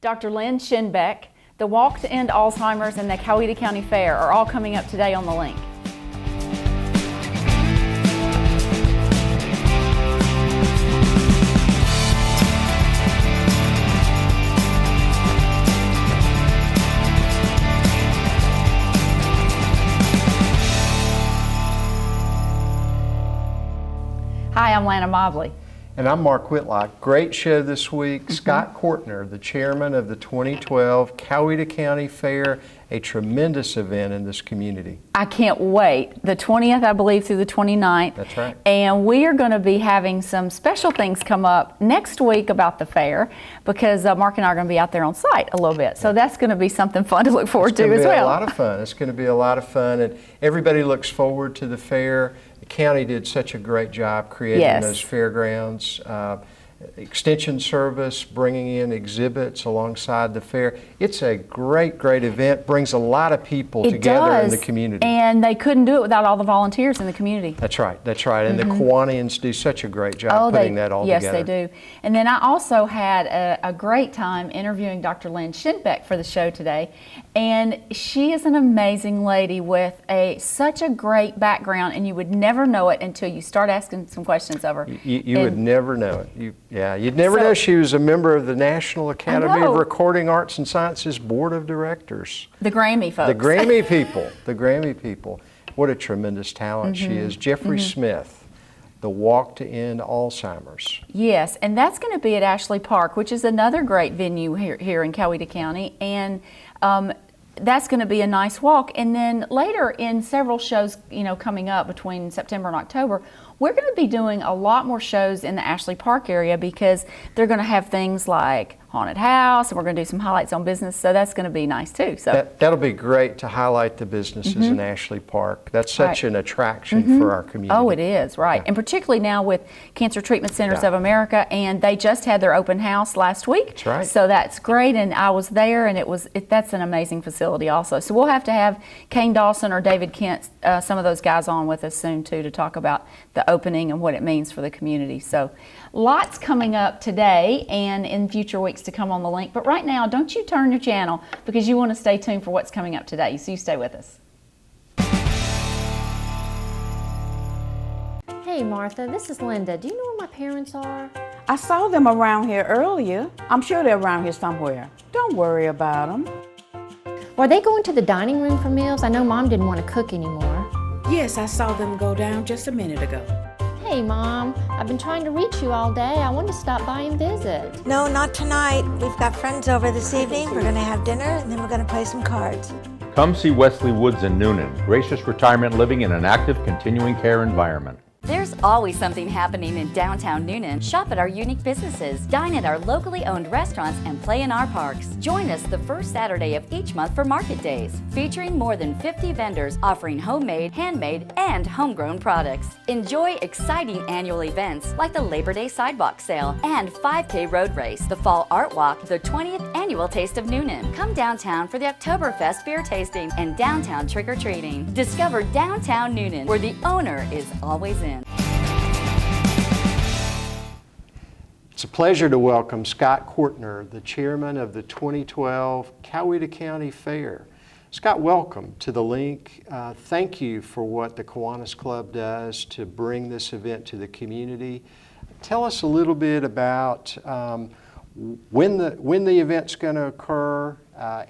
Dr. Lynn Schenbeck, the Walk to End Alzheimer's, and the Coweta County Fair are all coming up today on the link. Hi, I'm Lana Mobley. And I'm Mark Whitlock. Great show this week. Scott Cortner, the chairman of the 2012 Coweta County Fair, a tremendous event in this community. I can't wait. The 20th, I believe, through the 29th. That's right. And we are going to be having some special things come up next week about the fair because Mark and I are going to be out there on site a little bit. So that's going to be something fun to look forward to as well. It's going to be a lot of fun. It's going to be a lot of fun, and everybody looks forward to the fair. The county did such a great job creating those fairgrounds. Extension service, bringing in exhibits alongside the fair. It's a great, great event. Brings a lot of people together in the community. And they couldn't do it without all the volunteers in the community. That's right, that's right. And the Kiwanians do such a great job putting that all together. Yes, they do. And then I also had a great time interviewing Dr. Lynn Schenbeck for the show today. And she is an amazing lady with such a great background, and you would never know it until you start asking some questions of her. You would never know it. You'd never know she was a member of the National Academy of Recording Arts and Sciences Board of Directors. The Grammy folks. The Grammy people. The Grammy people. What a tremendous talent she is. Jeffery Smith, the Walk to End Alzheimer's. Yes, and that's going to be at Ashley Park, which is another great venue here in Coweta County. And that's going to be a nice walk. And then later in several shows, coming up between September and October, we're going to be doing a lot more shows in the Ashley Park area because they're going to have things like haunted house, and we're going to do some highlights on business, so that's going to be nice too. So that'll be great to highlight the businesses in Ashley Park. That's such an attraction for our community. Oh, it is, right. And particularly now with Cancer Treatment Centers of America, and they just had their open house last week. That's right. So that's great, and I was there, and that's an amazing facility also. So we'll have to have Kane Dawson or David Kent, some of those guys on with us soon too, to talk about the opening and what it means for the community. So lots coming up today and in future weeks to come on the link. But right now, don't you turn your channel because you want to stay tuned for what's coming up today. So you stay with us. Hey Martha, this is Linda. Do you know where my parents are? I saw them around here earlier. I'm sure they're around here somewhere. Don't worry about them. Were they going to the dining room for meals? I know Mom didn't want to cook anymore. Yes, I saw them go down just a minute ago. Hey Mom, I've been trying to reach you all day. I wanted to stop by and visit. No, not tonight. We've got friends over this evening. We're going to have dinner and then we're going to play some cards. Come see Wesley Woods in Noonan, gracious retirement living in an active continuing care environment. There's always something happening in downtown Noonan. Shop at our unique businesses, dine at our locally owned restaurants, and play in our parks. Join us the first Saturday of each month for Market Days, featuring more than 50 vendors offering homemade, handmade, and homegrown products. Enjoy exciting annual events like the Labor Day Sidewalk Sale and 5K Road Race, the Fall Art Walk, the 20th Annual Taste of Noonan. Come downtown for the Oktoberfest beer tasting and downtown trick-or-treating. Discover downtown Noonan, where the owner is always in. It's a pleasure to welcome Scott Cortner, the chairman of the 2012 Coweta County Fair. Scott, welcome to the link. Thank you for what the Kiwanis Club does to bring this event to the community. Tell us a little bit about when the event's going to occur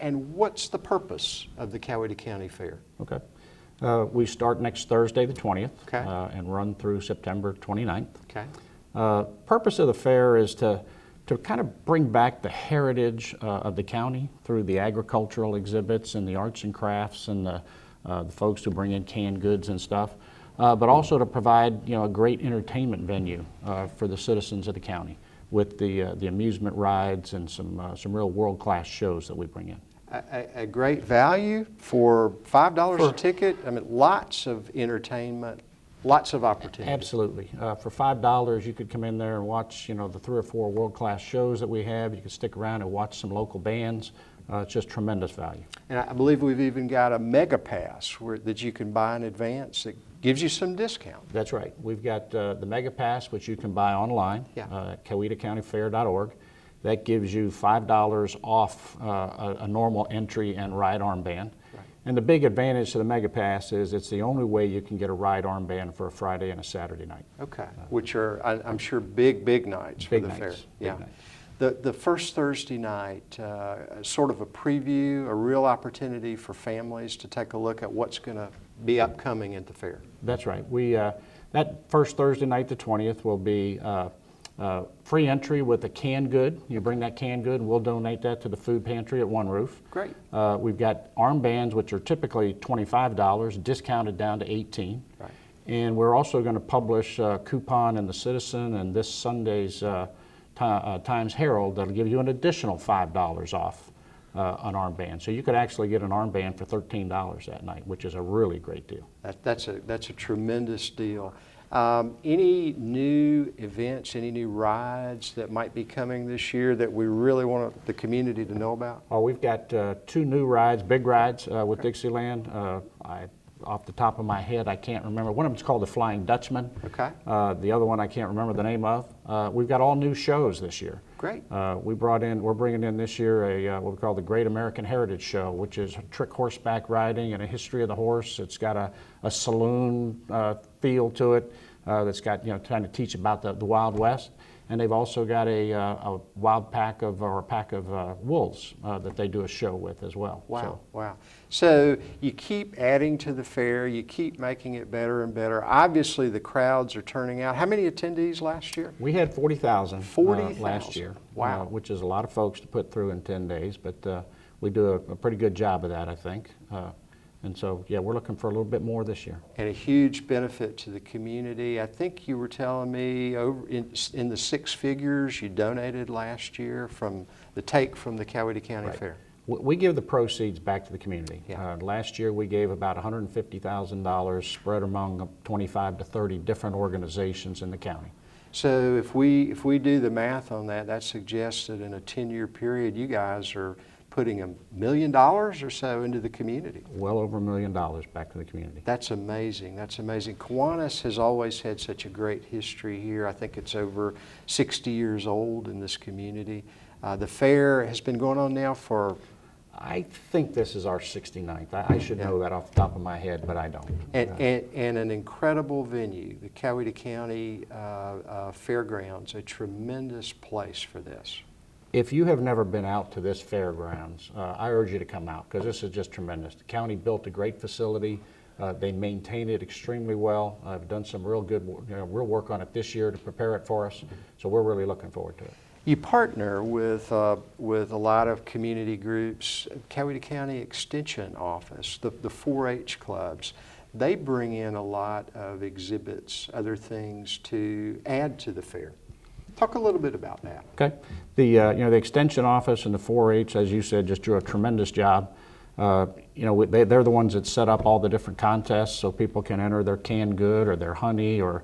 and what's the purpose of the Coweta County Fair. Okay. We start next Thursday, the 20th, okay, and run through September 29th. Okay. Purpose of the fair is to kind of bring back the heritage of the county through the agricultural exhibits and the arts and crafts and the folks who bring in canned goods and stuff, but also to provide a great entertainment venue for the citizens of the county with the amusement rides and some real world-class shows that we bring in. A great value for $5 a ticket. I mean, lots of entertainment, lots of opportunity. Absolutely. For $5, you could come in there and watch, the 3 or 4 world-class shows that we have. You could stick around and watch some local bands. It's just tremendous value. And I believe we've even got a mega pass that you can buy in advance that gives you some discount. That's right. We've got the mega pass, which you can buy online at CowetaCountyFair.org. that gives you $5 off a normal entry and ride armband. And the big advantage to the Mega Pass is it's the only way you can get a ride armband for a Friday and a Saturday night. Okay, which are, I'm sure, big nights for the fair. Yeah. The first Thursday night, sort of a preview, a real opportunity for families to take a look at what's going to be upcoming at the fair. That's right. That first Thursday night, the 20th, will be free entry with a canned good. You bring that canned good, and we'll donate that to the food pantry at One Roof. Great. We've got armbands, which are typically $25, discounted down to $18. Right. And we're also going to publish a coupon in the Citizen and this Sunday's Times Herald that'll give you an additional $5 off an armband. So you could actually get an armband for $13 that night, which is a really great deal. That's a tremendous deal. Any new events, any new rides that might be coming this year that we really want the community to know about? Well, we've got 2 new rides, big rides with Dixieland. Off the top of my head, I can't remember. One of them's called the Flying Dutchman. Okay. The other one I can't remember the name of. We've got all new shows this year. Great. We're bringing in this year what we call the Great American Heritage Show, which is trick horseback riding and a history of the horse. It's got a saloon feel to it that's got, trying to teach about the Wild West. And they've also got a wild pack of, or a pack of wolves that they do a show with as well. Wow, wow. So you keep adding to the fair, you keep making it better and better. Obviously the crowds are turning out. How many attendees last year? We had 40,000 last year. Wow. Which is a lot of folks to put through in 10 days, but we do a pretty good job of that, I think. And so, yeah, we're looking for a little bit more this year. And a huge benefit to the community. I think you were telling me over in the 6 figures you donated last year from the take from the Coweta County Fair. We give the proceeds back to the community. Yeah. Last year we gave about $150,000 spread among 25 to 30 different organizations in the county. So if we do the math on that, that suggests that in a 10-year period you guys are putting $1 million or so into the community. Well over $1 million back to the community. That's amazing. That's amazing. Kiwanis has always had such a great history here. I think it's over 60 years old in this community. The fair has been going on now for... I think this is our 69th. I should know that off the top of my head, but I don't. And an incredible venue, the Coweta County Fairgrounds, a tremendous place for this. If you have never been out to this fairgrounds, I urge you to come out because this is just tremendous. The county built a great facility. They maintain it extremely well. I've done some real good, real work on it this year to prepare it for us. So we're really looking forward to it. You partner with a lot of community groups. Coweta County Extension Office, the 4-H clubs, they bring in a lot of exhibits, other things to add to the fair. Talk a little bit about that. Okay. The Extension Office and the 4-H, as you said, just do a tremendous job. They're the ones that set up all the different contests so people can enter their canned good or their honey or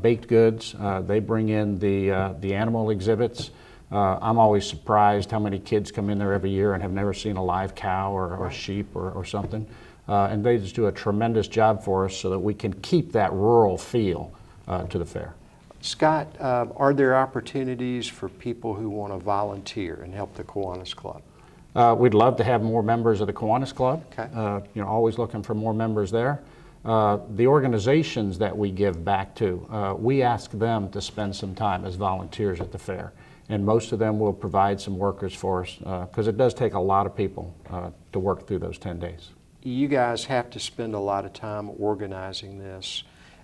baked goods. They bring in the animal exhibits. I'm always surprised how many kids come in there every year and have never seen a live cow or sheep or something. And they just do a tremendous job for us so that we can keep that rural feel to the fair. Scott, are there opportunities for people who want to volunteer and help the Kiwanis Club? We'd love to have more members of the Kiwanis Club. Okay. Always looking for more members there. The organizations that we give back to, we ask them to spend some time as volunteers at the fair. And most of them will provide some workers for us because it does take a lot of people to work through those 10 days. You guys have to spend a lot of time organizing this.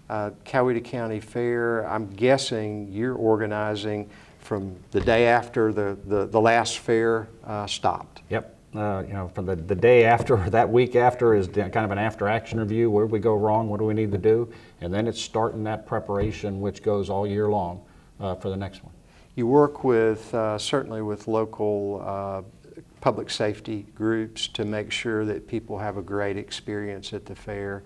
Coweta County Fair, I'm guessing you're organizing from the day after the last fair stopped. Yep. From the day after, that week after is kind of an after-action review. Where did we go wrong? What do we need to do? And then it's starting that preparation, which goes all year long for the next one. You work with certainly with local public safety groups to make sure that people have a great experience at the fair.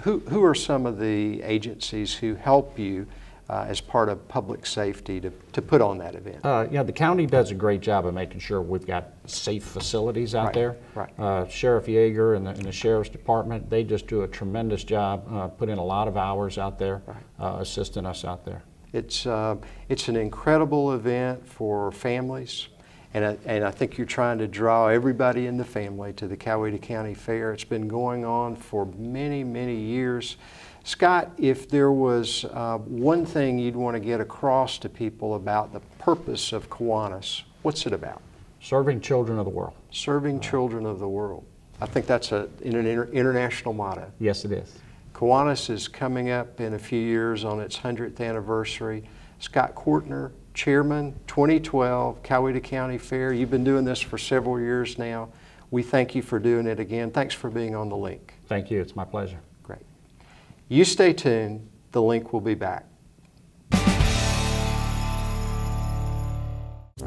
Who are some of the agencies who help you as part of public safety to put on that event? The county does a great job of making sure we've got safe facilities out there. Right. Sheriff Yeager and the Sheriff's Department, they just do a tremendous job, put in a lot of hours out there, assisting us out there. It's an incredible event for families, and I think you're trying to draw everybody in the family to the Coweta County Fair. It's been going on for many, many years. Scott, if there was one thing you'd want to get across to people about the purpose of Kiwanis, what's it about? Serving children of the world. Serving children of the world. I think that's an international motto. Yes, it is. Kiwanis is coming up in a few years on its 100th anniversary. Scott Cortner, Chairman, 2012 Coweta County Fair. You've been doing this for several years now. We thank you for doing it again. Thanks for being on the link. Thank you. It's my pleasure. Great. You stay tuned. The link will be back.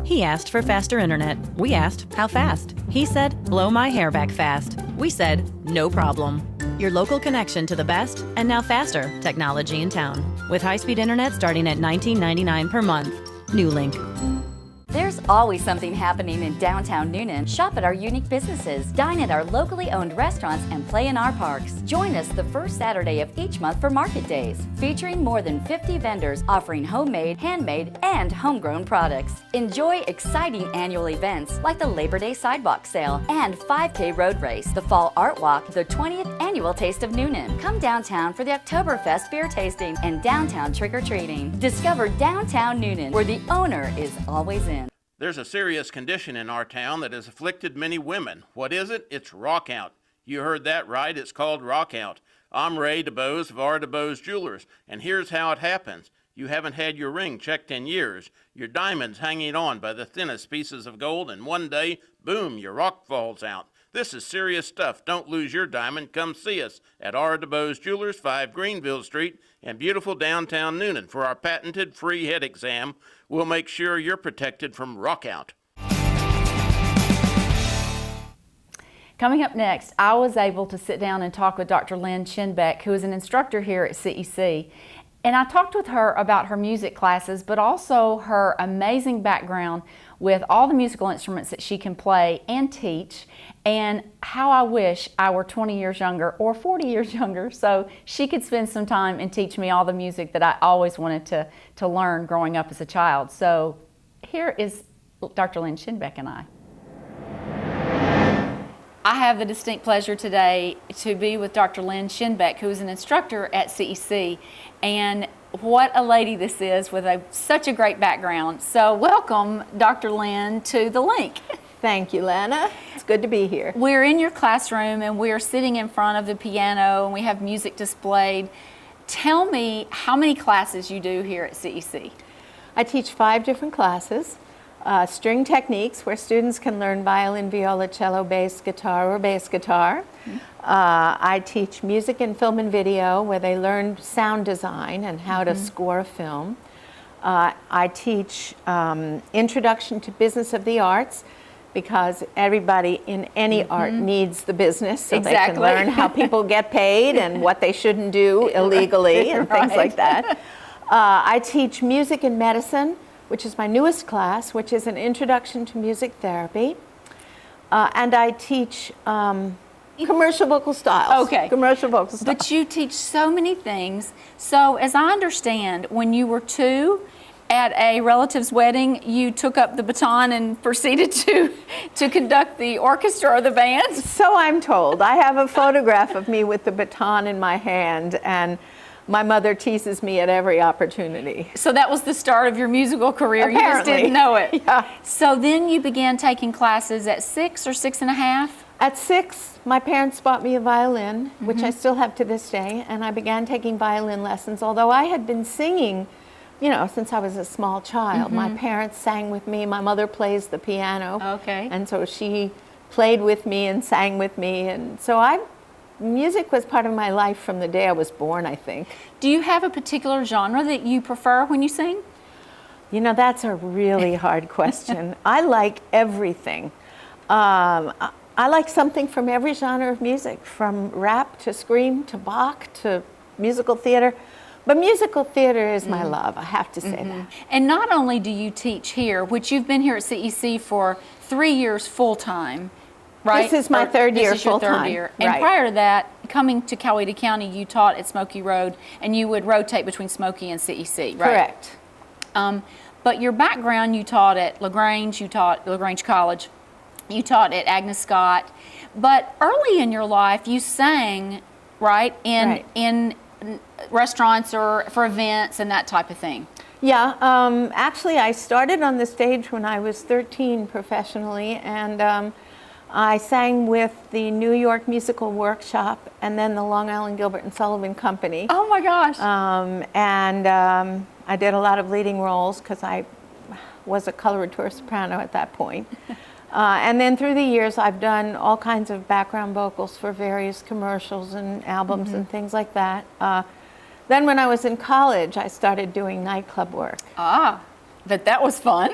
He asked for faster internet. We asked, how fast? He said, blow my hair back fast. We said, no problem. Your local connection to the best, and now faster, technology in town. With high-speed internet starting at $19.99 per month. NuLink. There's always something happening in downtown Newnan. Shop at our unique businesses, dine at our locally owned restaurants, and play in our parks. Join us the first Saturday of each month for market days, featuring more than 50 vendors offering homemade, handmade, and homegrown products. Enjoy exciting annual events like the Labor Day Sidewalk Sale and 5K Road Race, the Fall Art Walk, the 20th Annual Taste of Newnan. Come downtown for the Oktoberfest beer tasting and downtown trick-or-treating. Discover downtown Newnan, where the owner is always in. There's a serious condition in our town that has afflicted many women. What is it? It's rockout. You heard that right. It's called rockout. I'm Ray DeBose of R. DeBose Jewelers, and here's how it happens. You haven't had your ring checked in years. Your diamond's hanging on by the thinnest pieces of gold, and one day, boom, your rock falls out. This is serious stuff. Don't lose your diamond. Come see us at R. DeBose Jewelers, 5 Greenville Street in beautiful downtown Newnan for our patented free head exam. We'll make sure you're protected from rockout. Coming up next, I was able to sit down and talk with Dr. Lynn Schenbeck, who is an instructor here at CEC. And I talked with her about her music classes, but also her amazing background with all the musical instruments that she can play and teach, and how I wish I were 20 years younger or 40 years younger so she could spend some time and teach me all the music that I always wanted to learn growing up as a child. So here is Dr. Lynn Schenbeck and I. I have the distinct pleasure today to be with Dr. Lynn Schenbeck, who is an instructor at CEC, and what a lady this is with such a great background. So welcome, Dr. Lynn, to the link. Thank you, Lana. It's good to be here. We're in your classroom and we're sitting in front of the piano and we have music displayed. Tell me how many classes you do here at CEC. I teach 5 different classes. String techniques, where students can learn violin, viola, cello, bass guitar, or bass guitar. I teach music and film and video, where they learn sound design and how to score a film. I teach introduction to business of the arts, because everybody in any art needs the business, so they can learn how people get paid and what they shouldn't do illegally and things like that. I teach music and medicine, which is my newest class, which is an introduction to music therapy. And I teach commercial vocal styles. Okay. Commercial vocal styles. But you teach so many things. So as I understand, when you were 2 at a relative's wedding, you took up the baton and proceeded to conduct the orchestra or the band? So I'm told. I have a photograph of me with the baton in my hand, and my mother teases me at every opportunity. So that was the start of your musical career. Apparently. You just didn't know it. Yeah. So then you began taking classes at 6 or 6 and a half? At 6, my parents bought me a violin, which I still have to this day, and I began taking violin lessons, although I had been singing, you know, since I was a small child. My parents sang with me. My mother plays the piano. Okay. And so she played with me and sang with me, and so music was part of my life from the day I was born, I think. Do you have a particular genre that you prefer when you sing? You know, that's a really hard question. I like everything. I like something from every genre of music, from rap to scream to Bach to musical theater. But musical theater is my love, I have to say that. And not only do you teach here, which you've been here at CEC for 3 years full-time, right? This is my third year full-time. And right. prior to that, coming to Coweta County, you taught at Smoky Road, and you would rotate between Smoky and CEC, right? Correct. But your background, you taught at LaGrange, you taught LaGrange College, you taught at Agnes Scott. But early in your life, you sang, right, in restaurants or for events and that type of thing. Yeah, actually I started on the stage when I was 13 professionally, and I sang with the New York Musical Workshop and then the Long Island Gilbert and Sullivan Company. Oh my gosh. I did a lot of leading roles because I was a coloratura soprano at that point. And then through the years, I've done all kinds of background vocals for various commercials and albums and things like that. Then when I was in college, I started doing nightclub work. But that was fun.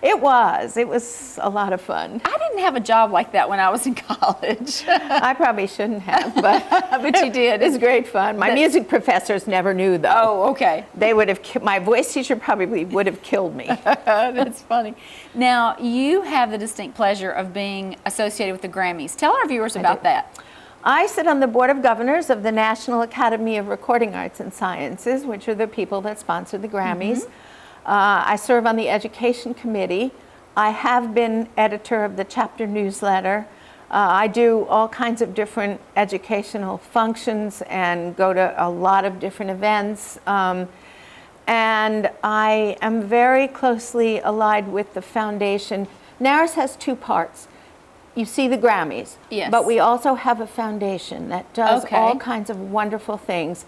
It was a lot of fun. I didn't have a job like that when I was in college. I probably shouldn't have, but but you did. It's great fun. My music professors never knew, though. Oh, okay. They would have. My voice teacher probably would have killed me. That's funny. Now, you have the distinct pleasure of being associated with the Grammys. Tell our viewers about that. I sit on the Board of Governors of the National Academy of Recording Arts and Sciences, which are the people that sponsor the Grammys. I serve on the Education Committee. I have been editor of the chapter newsletter. I do all kinds of different educational functions and go to a lot of different events. And I am very closely allied with the foundation. NARIS has two parts. You see the Grammys, yes, but we also have a foundation that does all kinds of wonderful things,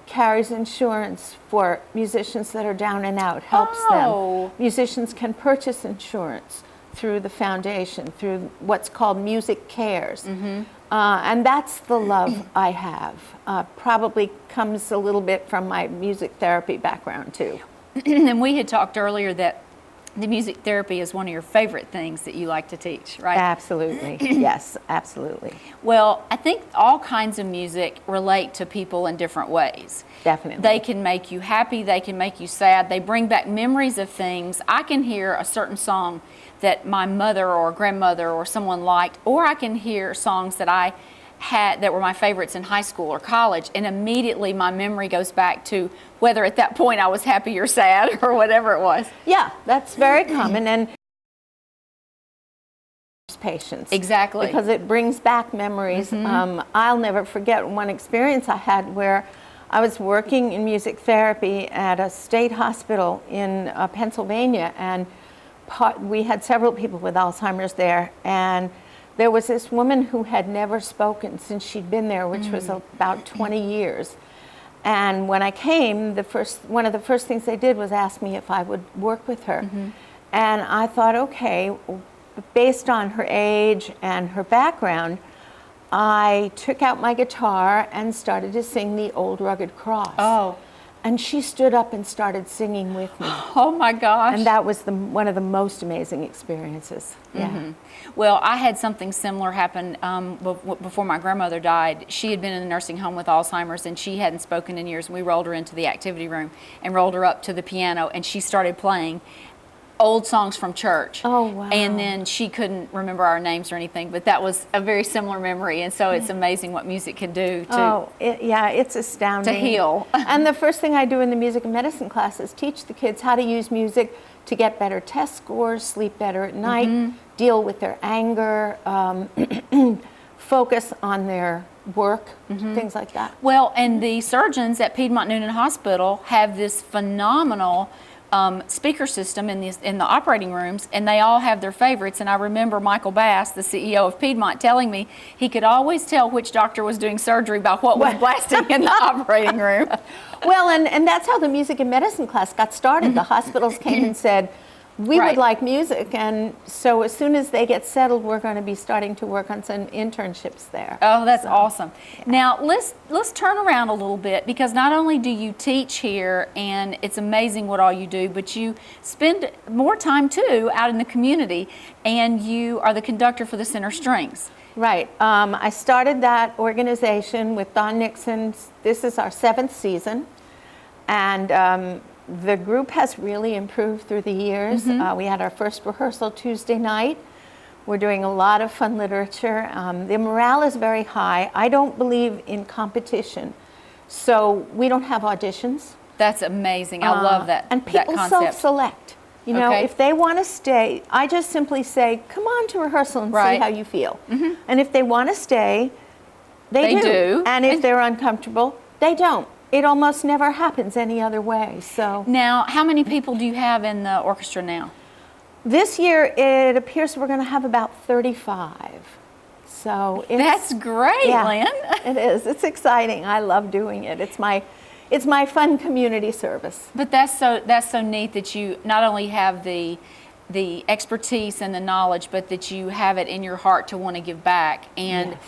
carries insurance for musicians that are down and out, helps them. Musicians can purchase insurance through the foundation, through what's called Music Cares. And that's the love I have. Probably comes a little bit from my music therapy background too. And we had talked earlier that the music therapy is one of your favorite things that you like to teach, right? Absolutely. Yes, absolutely. Well, I think all kinds of music relate to people in different ways. Definitely. They can make you happy, they can make you sad, they bring back memories of things. I can hear a certain song that my mother or grandmother or someone liked, or I can hear songs that I had that were my favorites in high school or college, and immediately my memory goes back to whether at that point I was happy or sad or whatever it was. Yeah, that's very common, and patients. Exactly. Because it brings back memories. I'll never forget one experience I had where I was working in music therapy at a state hospital in Pennsylvania, and we had several people with Alzheimer's there, and there was this woman who had never spoken since she'd been there, which was about 20 years. And when I came, one of the first things they did was ask me if I would work with her. And I thought, okay, based on her age and her background, I took out my guitar and started to sing the Old Rugged Cross. Oh. And she stood up and started singing with me. Oh my gosh. And that was one of the most amazing experiences. Yeah. Well, I had something similar happen before my grandmother died. She had been in a nursing home with Alzheimer's, and she hadn't spoken in years. And we rolled her into the activity room and rolled her up to the piano, and she started playing old songs from church. Oh, wow. And then she couldn't remember our names or anything, but that was a very similar memory. And so it's amazing what music can do it's astounding. to heal. And the first thing I do in the music and medicine class is teach the kids how to use music to get better test scores, sleep better at night, deal with their anger, focus on their work, things like that. Well, and the surgeons at Piedmont Noonan Hospital have this phenomenal speaker system in the operating rooms, and they all have their favorites. And I remember Michael Bass, the CEO of Piedmont, telling me he could always tell which doctor was doing surgery by what was blasting in the operating room. Well, and that's how the music and medicine class got started. The hospitals came and said, we would like music, and so as soon as they get settled, we're going to be starting to work on some internships there. Oh, that's awesome. Yeah. Now, let's turn around a little bit, because not only do you teach here, and it's amazing what all you do, but you spend more time, too, out in the community, and you are the conductor for the Center Strings. Right. I started that organization with Don Nixon. This is our 7th season, and the group has really improved through the years. We had our first rehearsal Tuesday night. We're doing a lot of fun literature. The morale is very high. I don't believe in competition, so we don't have auditions. That's amazing. I love that. And people that concept. self-select. You know, Okay. if they want to stay, I just simply say, come on to rehearsal and see Right. how you feel. And if they want to stay, they do. And if they're uncomfortable, they don't. It almost never happens any other way. So Now, how many people do you have in the orchestra now? this year, it appears we're going to have about 35. So That's great, Lynn. It is. It's exciting. I love doing it. It's my fun community service. But that's so neat that you not only have the expertise and the knowledge, but that you have it in your heart to want to give back. And Yes.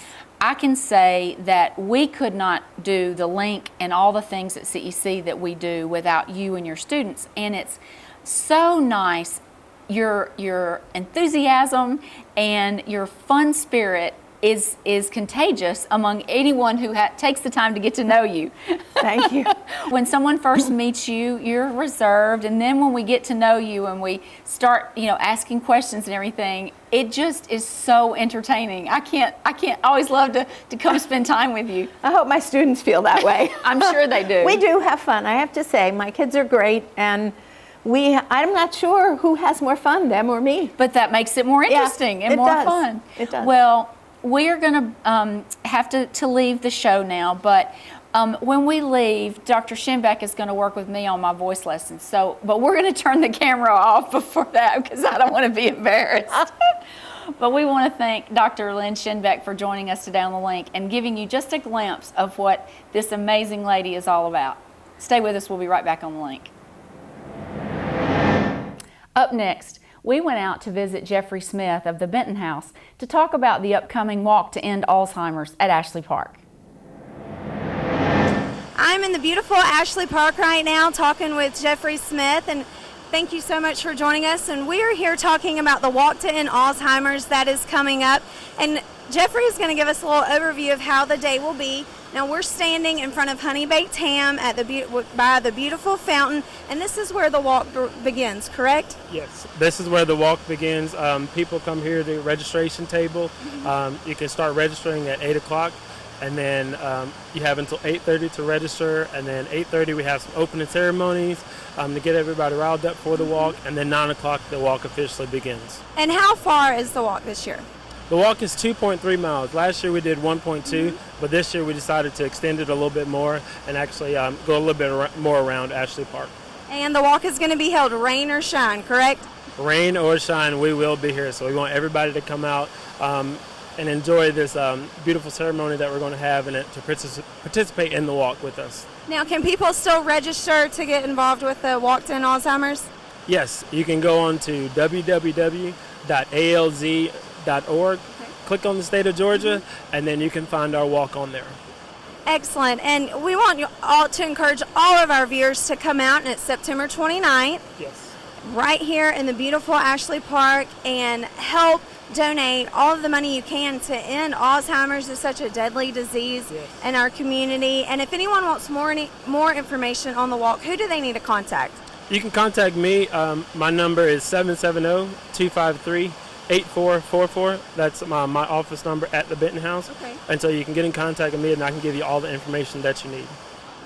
I can say that we could not do the link and all the things at CEC that we do without you and your students. And it's so nice. Your enthusiasm and your fun spirit is contagious among anyone who takes the time to get to know you. Thank you. When someone first meets you, you're reserved, and then when we get to know you and we start, asking questions and everything, it just is so entertaining. I can't always love to come spend time with you. I hope my students feel that way. I'm sure they do. We do have fun. I have to say, my kids are great, and I'm not sure who has more fun, them or me. But that makes it more interesting and it more does. fun. It does. Well, we are going to have to leave the show now, but when we leave, Dr. Schenbeck is going to work with me on my voice lessons. But we're going to turn the camera off before that because I don't want to be embarrassed. But we want to thank Dr. Lynn Schenbeck for joining us today on the link and giving you just a glimpse of what this amazing lady is all about. Stay with us. We'll be right back on the link. Up next, we went out to visit Jeffery Smith of the Benton House to talk about the upcoming walk to end Alzheimer's at Ashley Park. I'm in the beautiful Ashley Park right now talking with Jeffery Smith, and thank you so much for joining us. And we are here talking about the walk to end Alzheimer's that is coming up. And Jeffery is going to give us a little overview of how the day will be. Now we're standing in front of Honey Baked Ham at by the beautiful fountain, and this is where the walk begins, correct? Yes, this is where the walk begins. People come here to the registration table. You can start registering at 8 o'clock, and then you have until 8:30 to register, and then 8:30 we have some opening ceremonies to get everybody riled up for the walk, and then 9 o'clock the walk officially begins. And how far is the walk this year? The walk is 2.3 miles. Last year we did 1.2, but this year we decided to extend it a little bit more and actually go a little bit more around Ashley Park. And the walk is going to be held rain or shine, correct? Rain or shine, we will be here. So we want everybody to come out and enjoy this beautiful ceremony that we're going to have and to participate in the walk with us. Now, can people still register to get involved with the walk to end Alzheimer's? Yes, you can go on to www.alz.org, click on the state of Georgia, and then you can find our walk on there. Excellent. And we want you all to encourage all of our viewers to come out, and it's September 29th. Yes. Right here in the beautiful Ashley Park, and help donate all of the money you can to end Alzheimer's. Is such a deadly disease in our community. And if anyone wants more information on the walk, who do they need to contact? You can contact me. My number is 770-253-8444. That's my office number at the Benton House. Okay. And so you can get in contact with me and I can give you all the information that you need.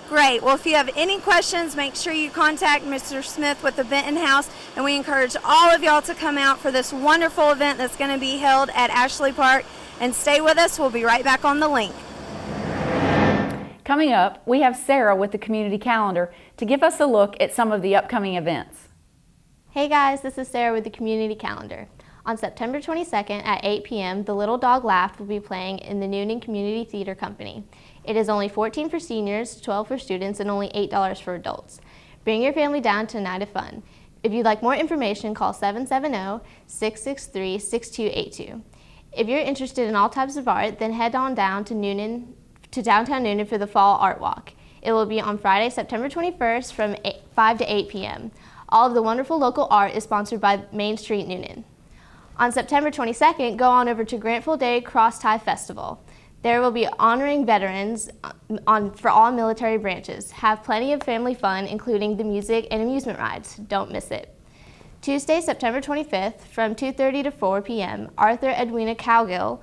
Great. Well, if you have any questions, make sure you contact Mr. Smith with the Benton House. And we encourage all of y'all to come out for this wonderful event that's going to be held at Ashley Park. And stay with us. We'll be right back on the link. Coming up, we have Sarah with the community calendar to give us a look at some of the upcoming events. Hey guys, this is Sarah with the community calendar. On September 22nd at 8 p.m., The Little Dog Laughed will be playing in the Noonan Community Theater Company. It is only $14 for seniors, $12 for students, and only $8 for adults. Bring your family down to a night of fun. If you'd like more information, call 770-663-6282. If you're interested in all types of art, then head on down to downtown Noonan for the Fall Art Walk. It will be on Friday, September 21st from 5 to 8 p.m. All of the wonderful local art is sponsored by Main Street Noonan. On September 22nd, go on over to Grantville Day Cross Tie Festival. There will be honoring veterans for all military branches. Have plenty of family fun, including the music and amusement rides. Don't miss it. Tuesday, September 25th, from 2:30 to 4 p.m., Arthur Edwina Cowgill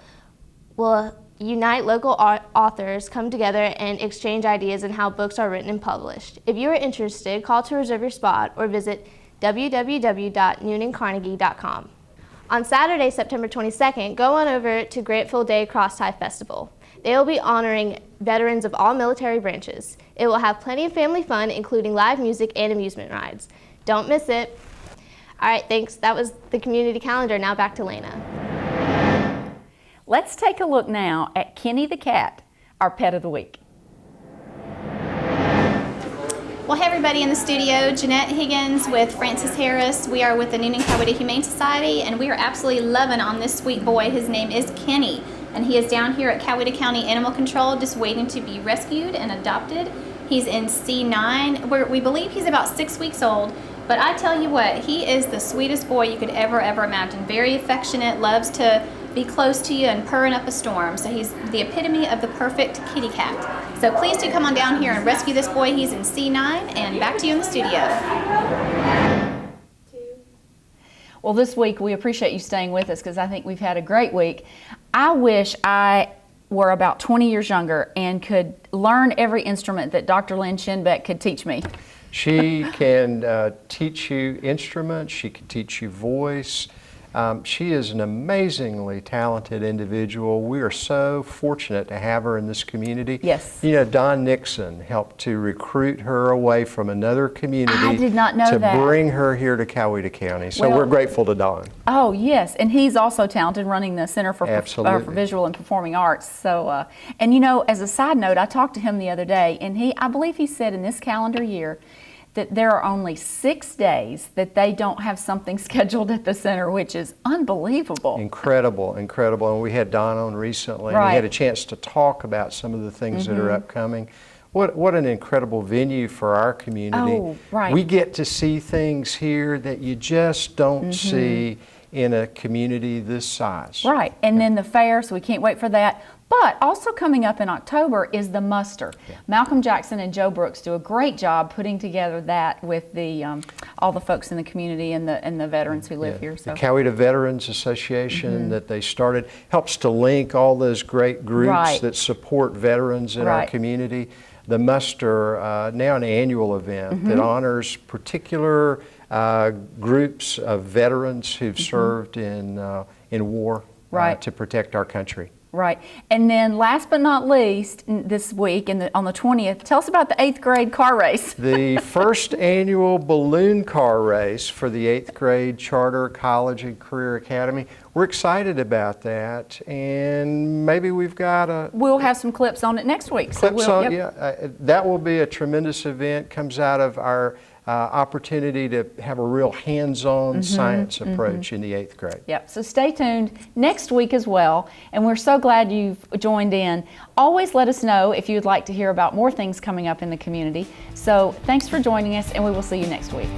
will unite local authors, come together, and exchange ideas on how books are written and published. If you are interested, call to reserve your spot or visit www.noonandcarnegie.com. On Saturday, September 22nd, go on over to Grateful Day Crosstie Festival. They will be honoring veterans of all military branches. It will have plenty of family fun, including live music and amusement rides. Don't miss it. All right, thanks. That was the community calendar. Now back to Lena. Let's take a look now at Kenny the cat, our pet of the week. Well, hey everybody in the studio, Jeanette Higgins with Francis Harris. We are with the Noonan-Coweta Humane Society, and we are absolutely loving on this sweet boy. His name is Kenny, and he is down here at Coweta County Animal Control just waiting to be rescued and adopted. He's in C9, where we believe he's about 6 weeks old. But I tell you what, he is the sweetest boy you could ever imagine. Very affectionate, loves to be close to you and purring up a storm. So he's the epitome of the perfect kitty cat. So please do come on down here and rescue this boy. He's in C9, and back to you in the studio. Well, this week we appreciate you staying with us because I think we've had a great week. I wish I were about 20 years younger and could learn every instrument that Dr. Lynn Schenbeck could teach me. She can teach you instruments, she can teach you voice. She is an amazingly talented individual. We are so fortunate to have her in this community. Yes. You know, Don Nixon helped to recruit her away from another community. I did not know that. To bring her here to Coweta County. So we're grateful to Don. Oh, yes. And he's also talented running the Center for Visual and Performing Arts. So, and you know, as a side note, I talked to him the other day, and I believe he said in this calendar year that there are only 6 days that they don't have something scheduled at the center, which is unbelievable. Incredible, incredible. And we had Don on recently, and we had a chance to talk about some of the things that are upcoming. What an incredible venue for our community. Oh, right. We get to see things here that you just don't see in a community this size. Right, and then the fair, so we can't wait for that. But also coming up in October is the muster. Yeah. Malcolm Jackson and Joe Brooks do a great job putting together that with the all the folks in the community and the veterans who live here. So. The Coweta Veterans Association that they started helps to link all those great groups that support veterans in our community. The muster, now an annual event that honors particular groups of veterans who've served in war to protect our country. Right. And then last but not least, this week on the 20th, tell us about the 8th grade car race. The first annual balloon car race for the 8th grade Charter College and Career Academy. We're excited about that, and maybe we've got we'll have some clips on it next week. Clips on, that will be a tremendous event. Comes out of our opportunity to have a real hands-on science approach in the 8th grade. Yep, so stay tuned next week as well, and we're so glad you've joined in. Always let us know if you'd like to hear about more things coming up in the community. So thanks for joining us, and we will see you next week.